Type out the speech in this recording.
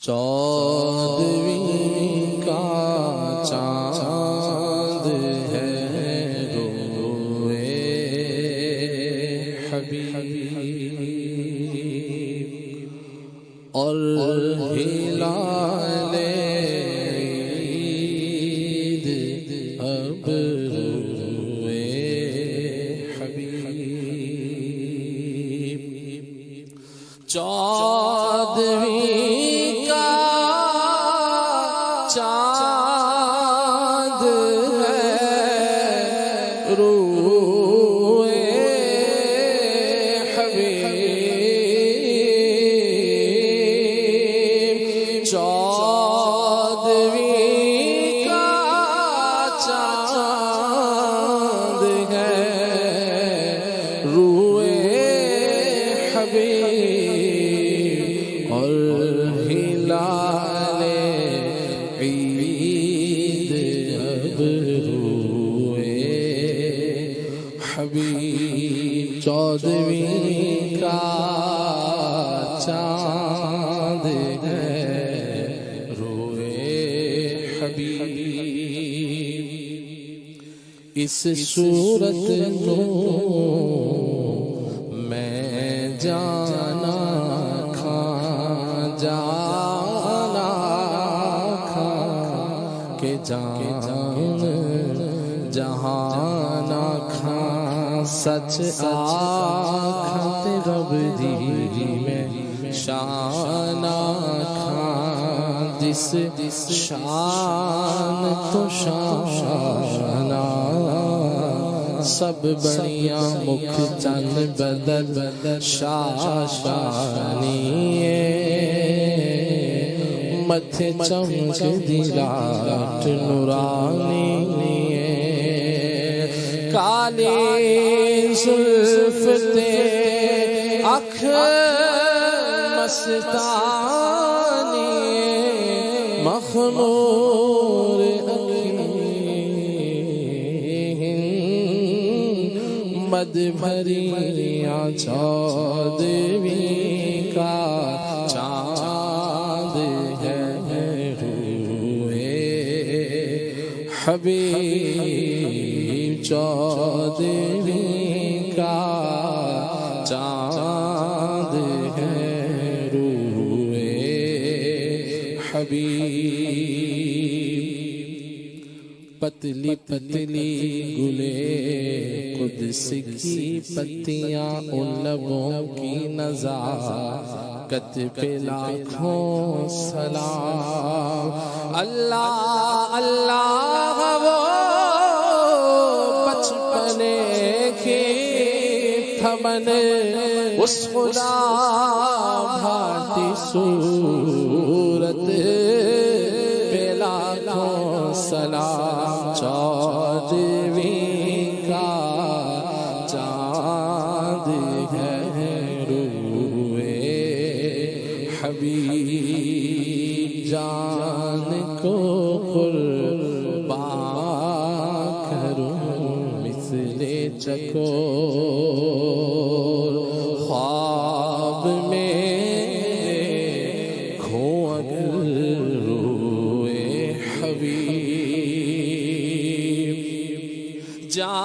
14ویں کا چاند ہے روئے حبیب اور ہلال عید اب روئے حبیب 14ویں کا چاند ہے روئے حبیب 14ویں کا چاند ہے روئے حبیب اور ہلال عید اب روئے حبیب 14ویں کا چاند ہے روئے حبیب اس صورت نو میں جانا جانا کھا کہ جان جہانا کھا سچ آکھت رب دی میں شانہ کھا جس شان تو شانہ سب بڑیاں مکھ چند بدل شاشانیے متھے چمک دی رات نورانیے کالی زلف تے اکھ مستانیے مخمور مد بھریاں 14ویں کا چاند ہے روئے حبیب 14ویں کا چاند ہے روئے حبیب پتلی پتلی گلے قدس کی پتیاں ان لبوں کی نزاکت پہ لاکھوں سلام اللہ اللہ وہ بچپنے کی تھمن اس خدا بھاتی صورت پہ لاکھوں سلام 14ویں کا چاند ہے روئے حبیب جان کو قربان کروں مثل چکور خواب میں کھوں اگر روئے حبیب جان